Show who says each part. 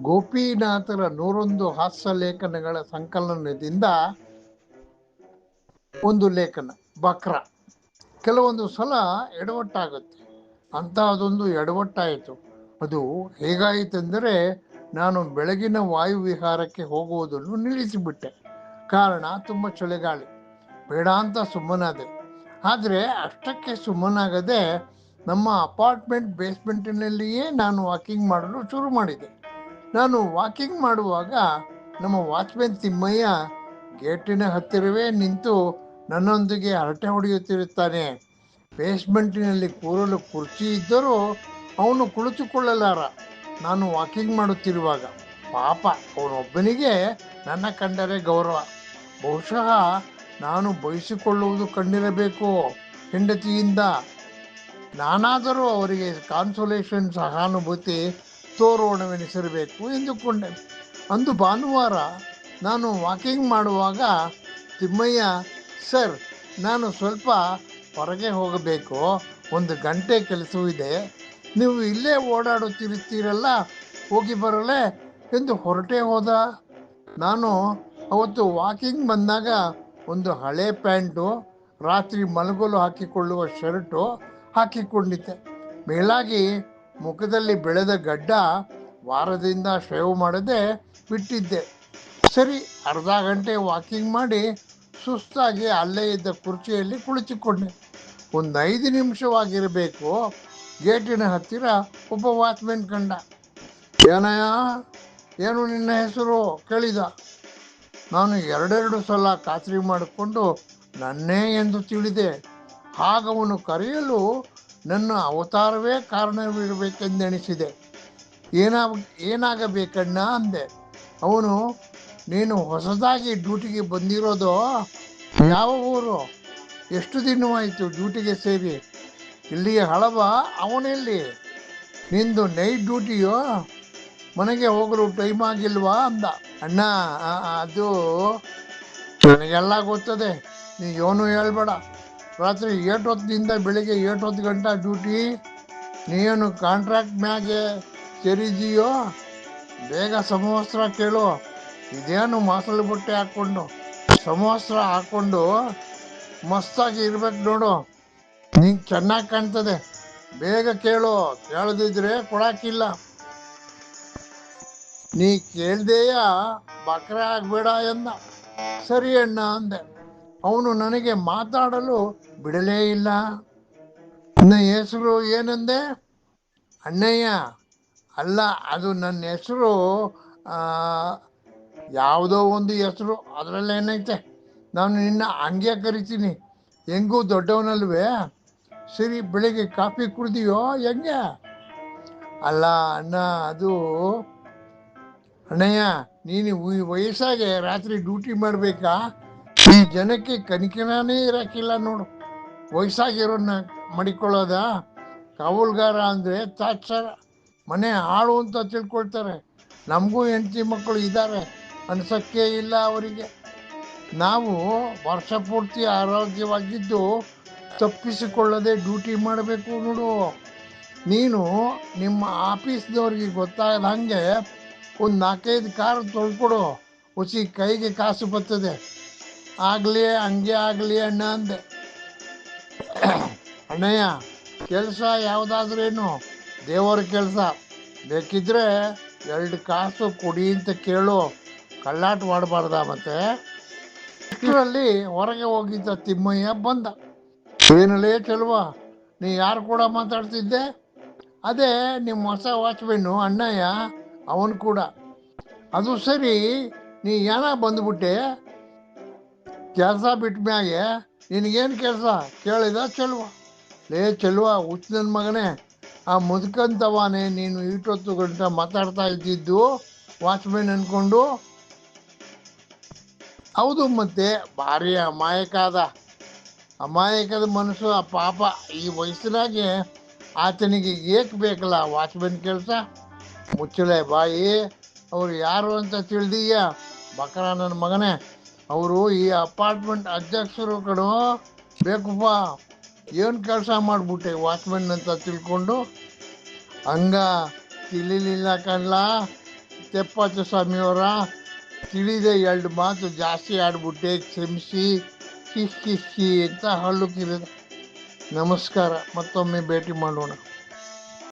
Speaker 1: ಗೋಪಿನಾಥರ 101 ಹಾಸ್ಯ ಲೇಖನಗಳ ಸಂಕಲನದಿಂದ ಒಂದು ಲೇಖನ ಬಕ್ರ. ಕೆಲವೊಂದು ಸಲ ಎಡವಟ್ಟಾಗುತ್ತೆ. ಅಂತಹದೊಂದು ಎಡವಟ್ಟಾಯಿತು. ಅದು ಹೇಗಾಯಿತೆಂದರೆ, ನಾನು ಬೆಳಗಿನ ವಾಯುವಿಹಾರಕ್ಕೆ ಹೋಗುವುದನ್ನು ನಿಲ್ಲಿಸಿಬಿಟ್ಟೆ. ಕಾರಣ ತುಂಬ ಚಳಿಗಾಳಿ. ಬೇಡ ಅಂತ ಸುಮ್ಮನಾದೆ. ಆದರೆ ಅಷ್ಟಕ್ಕೆ ಸುಮ್ಮನಾಗದೆ ನಮ್ಮ ಅಪಾರ್ಟ್ಮೆಂಟ್ ಬೇಸ್ಮೆಂಟಿನಲ್ಲಿಯೇ ನಾನು ವಾಕಿಂಗ್ ಮಾಡಲು ಶುರು ಮಾಡಿದೆ. ನಾನು ವಾಕಿಂಗ್ ಮಾಡುವಾಗ ನಮ್ಮ ವಾಚ್ಮೆನ್ ತಿಮ್ಮಯ್ಯ ಗೇಟಿನ ಹತ್ತಿರವೇ ನಿಂತು ನನ್ನೊಂದಿಗೆ ಹರಟೆ ಹೊಡೆಯುತ್ತಿರುತ್ತಾನೆ. ಬೇಸ್ಮೆಂಟಿನಲ್ಲಿ ಕೂರಲು ಕುರ್ಚಿ ಇದ್ದರೂ ಅವನು ಕುಳಿತುಕೊಳ್ಳಲಾರ ನಾನು ವಾಕಿಂಗ್ ಮಾಡುತ್ತಿರುವಾಗ. ಪಾಪ, ಅವನೊಬ್ಬನಿಗೆ ನನ್ನ ಕಂಡರೆ ಗೌರವ. ಬಹುಶಃ ನಾನು ಬಯಸಿಕೊಳ್ಳುವುದು ಕಂಡಿರಬೇಕು ಹೆಂಡತಿಯಿಂದ. ನಾನಾದರೂ ಅವರಿಗೆ ಕಾನ್ಸೋಲೇಷನ್ ಸಹಾನುಭೂತಿ ತೋರೋಣವೆನಿಸಿರಬೇಕು ಎಂದುಕೊಂಡೆ. ಅಂದು ಭಾನುವಾರ ನಾನು ವಾಕಿಂಗ್ ಮಾಡುವಾಗ ತಿಮ್ಮಯ್ಯ, ಸರ್, ನಾನು ಸ್ವಲ್ಪ ಹೊರಗೆ ಹೋಗಬೇಕು, 1 ಗಂಟೆ ಕೆಲಸವಿದೆ, ನೀವು ಇಲ್ಲೇ ಓಡಾಡುತ್ತಿರುತ್ತೀರಲ್ಲ, ಹೋಗಿ ಬರಲೇ ಎಂದು ಹೊರಟೇ ಹೋದ. ನಾನು ಅವತ್ತು ವಾಕಿಂಗ್ ಬಂದಾಗ ಒಂದು ಹಳೆ ಪ್ಯಾಂಟು, ರಾತ್ರಿ ಮಲಗಲು ಹಾಕಿಕೊಳ್ಳುವ ಶರ್ಟು ಹಾಕಿಕೊಂಡಿದ್ದೆ. ಮೇಲಾಗಿ ಮುಖದಲ್ಲಿ ಬೆಳೆದ ಗಡ್ಡ ವಾರದಿಂದ ಶೇವ್ ಮಾಡದೆ ಬಿಟ್ಟಿದ್ದೆ. ಸರಿ, ಅರ್ಧ ಗಂಟೆ ವಾಕಿಂಗ್ ಮಾಡಿ ಸುಸ್ತಾಗಿ ಅಲ್ಲೇ ಇದ್ದ ಕುರ್ಚಿಯಲ್ಲಿ ಕುಳಿತುಕೊಂಡೆ. ಒಂದು 5 ನಿಮಿಷವಾಗಿರಬೇಕು, ಗೇಟಿನ ಹತ್ತಿರ ಒಬ್ಬ ವಾಚ್ಮೆನ್ ಕಂಡ. ಏನಯ್ಯ, ಏನು ನಿನ್ನ ಹೆಸರು ಕೇಳಿದ. ನಾನು 2 ಸಲ ಖಾತ್ರಿ ಮಾಡಿಕೊಂಡು ನನ್ನೇ ಎಂದು ತಿಳಿದೆ. ಹಾಗವನು ಕರೆಯಲು ನನ್ನ ಅವತಾರವೇ ಕಾರಣವಿರಬೇಕೆಂದೆಣಿಸಿದೆ. ಏನಾಗಬೇಕಣ್ಣ ಅಂದೆ. ಅವನು, ನೀನು ಹೊಸದಾಗಿ ಡ್ಯೂಟಿಗೆ ಬಂದಿರೋದು? ಯಾವ ಊರು? ಎಷ್ಟು ದಿನವಾಯಿತು ಡ್ಯೂಟಿಗೆ ಸೇರಿ? ಇಲ್ಲಿಗೆ ಹಳಬ? ಅವನೆಲ್ಲಿ? ನಿಂದು ನೈಟ್ ಡ್ಯೂಟಿಯೋ? ಮನೆಗೆ ಹೋಗಲು ಟೈಮ್ ಆಗಿಲ್ವಾ ಅಂದ. ಅಣ್ಣ, ಅದು ನನಗೆಲ್ಲ ಗೊತ್ತದೆ, ನೀ ಏನು ಹೇಳ್ಬೇಡ. ರಾತ್ರಿ 8 ಹೊತ್ತಿನಿಂದ ಬೆಳಿಗ್ಗೆ 8 ಗಂಟೆ ಡ್ಯೂಟಿ. ನೀನು ಕಾಂಟ್ರಾಕ್ಟ್ ಮ್ಯಾಗೆ ಸೇರಿದೀಯೋ? ಬೇಗ ಸಮವಸ್ತ್ರ ಕೇಳು. ಇದೇನು ಮಾಸಲು ಬಟ್ಟೆ ಹಾಕ್ಕೊಂಡು ಸಮವಸ್ತ್ರ ಹಾಕ್ಕೊಂಡು ಮಸ್ತಾಗಿ ಇರ್ಬೇಕು ನೋಡು, ನಿಂಗೆ ಚೆನ್ನಾಗಿ ಕಾಣ್ತದೆ. ಬೇಗ ಕೇಳು, ಕೇಳದಿದ್ರೆ ಕೊಡಾಕಿಲ್ಲ. ನೀ ಕೇಳ್ದೆಯ ಬಕ್ರ ಆಗಬೇಡ ಎಂದ. ಸರಿ ಅಣ್ಣ ಅಂದೆ. ಅವನು ನನಗೆ ಮಾತಾಡಲು ಬಿಡಲೇ ಇಲ್ಲ. ನಿನ್ನ ಹೆಸರು ಏನಂದೆ? ಅಣ್ಣಯ್ಯ. ಅಲ್ಲ, ಅದು ನನ್ನ ಹೆಸರು ಯಾವುದೋ ಒಂದು ಹೆಸರು, ಅದರಲ್ಲೇನೈತೆ. ನಾನು ನಿನ್ನ ಹಂಗೆ ಕರಿತೀನಿ, ಹೆಂಗೂ ದೊಡ್ಡವನಲ್ವೇ. ಸರಿ, ಬೆಳಿಗ್ಗೆ ಕಾಫಿ ಕುಡ್ದೀಯೋ ಹೆಂಗೆ? ಅಲ್ಲ ಅಣ್ಣ, ಅದು ಅಣ್ಣಯ್ಯ, ನೀನು ಈ ವಯಸ್ಸಾಗೆ ರಾತ್ರಿ ಡ್ಯೂಟಿ ಮಾಡಬೇಕಾ? ಈ ಜನಕ್ಕೆ ಕನಿಕರನೇ ಇರೋಕ್ಕಿಲ್ಲ ನೋಡು. ವಯಸ್ಸಾಗಿರೋನ್ನ ಮಡಿಕೊಳ್ಳೋದ? ಕಾವಲುಗಾರ ಅಂದರೆ ತಾತ್ಸಾರ, ಮನೆ ಹಾಳು ಅಂತ ತಿಳ್ಕೊಳ್ತಾರೆ. ನಮಗೂ ಹೆಂಡತಿ ಮಕ್ಕಳು ಇದ್ದಾರೆ ಅನ್ಸೋಕ್ಕೆ ಇಲ್ಲ ಅವರಿಗೆ. ನಾವು ವರ್ಷ ಪೂರ್ತಿ ಆರೋಗ್ಯವಾಗಿದ್ದು ತಪ್ಪಿಸಿಕೊಳ್ಳದೆ ಡ್ಯೂಟಿ ಮಾಡಬೇಕು ನೋಡು. ನೀನು ನಿಮ್ಮ ಆಫೀಸ್ನವ್ರಿಗೆ ಗೊತ್ತಾಗದ ಹಾಗೆ ಒಂದು 4-5 ಕಾರು ತೊಳ್ಕೊಡು, ಹುಸಿ ಕೈಗೆ ಕಾಸು ಬರ್ತದೆ. ಆಗಲಿ, ಹಂಗೆ ಆಗಲಿ ಅಣ್ಣ ಅಂದೆ. ಅಣ್ಣಯ್ಯ, ಕೆಲಸ ಯಾವುದಾದ್ರೇನು ದೇವರ ಕೆಲಸ. ಬೇಕಿದ್ರೆ 2 ಕಾಸು ಕೊಡಿ ಅಂತ ಕೇಳು, ಕಳ್ಳಾಟ ಮಾಡಬಾರ್ದ. ಮತ್ತೆ ಇಷ್ಟರಲ್ಲಿ ಹೊರಗೆ ಹೋಗಿದ್ದ ತಿಮ್ಮಯ್ಯ ಬಂದ. ಏನಲ್ಲೇ ಚೆಲುವ, ನೀ ಯಾರು ಕೂಡ ಮಾತಾಡ್ತಿದ್ದೆ? ಅದೇ ನಿಮ್ಮ ಹೊಸ ವಾಚ್ಮೆನ್ನು ಅಣ್ಣಯ್ಯ, ಅವನು ಕೂಡ. ಅದು ಸರಿ, ನೀ ಏನ ಬಂದ್ಬಿಟ್ಟೆ? ಕೆಲಸ ಬಿಟ್ಟ ಮ್ಯಾಗೆ ನಿನಗೇನು ಕೆಲಸ ಕೇಳಿದ ಚೆಲುವ. ಲೇ ಚೆಲುವ, ಹುಚ್ಚ ನನ್ನ ಮಗನೇ, ಆ ಮುದುಕಂತವಾನೆ ನೀನು 8 ಗಂಟೆ ಮಾತಾಡ್ತಾ ಇದ್ದಿದ್ದು ವಾಚ್ಮೆನ್ ಅನ್ಕೊಂಡು? ಹೌದು, ಮತ್ತೆ ಭಾರಿ ಅಮಾಯಕದ ಮನಸ್ಸು ಆ ಪಾಪ. ಈ ವಯಸ್ಸಿನಾಗೆ ಆತನಿಗೆ ಏಕೆ ಬೇಕಲ್ಲ ವಾಚ್ಮೆನ್ ಕೆಲಸ? ಮುಚ್ಚಳೆ ಬಾಯಿ. ಅವರು ಯಾರು ಅಂತ ತಿಳಿದೀಯ? ಬಕರ ನನ್ನ ಮಗನೇ, ಅವರು ಈ ಅಪಾರ್ಟ್ಮೆಂಟ್ ಅಧ್ಯಕ್ಷರು ಕಣೋ. ಬೇಕಪ್ಪ, ಏನು ಕೆಲಸ ಮಾಡಿಬಿಟ್ಟೆ ವಾಚ್ಮೆನ್ ಅಂತ ತಿಳ್ಕೊಂಡು? ಹಂಗ ತಿಳಿಲಿಲ್ಲ ಕಣ್ಲ. ತೆಪ್ಪತ್ತು ಸ್ವಾಮಿಯವರ ತಿಳಿದೆ 2 ಮಾತು ಜಾಸ್ತಿ ಆಡ್ಬಿಟ್ಟೆ, ಕ್ಷಮಿಸಿ. ಹಿ ಹಿ ಹಿ ಅಂತ ಹಲ್ಲು ಕಿರಿದ. ನಮಸ್ಕಾರ, ಮತ್ತೊಮ್ಮೆ ಭೇಟಿ ಮಾಡೋಣ.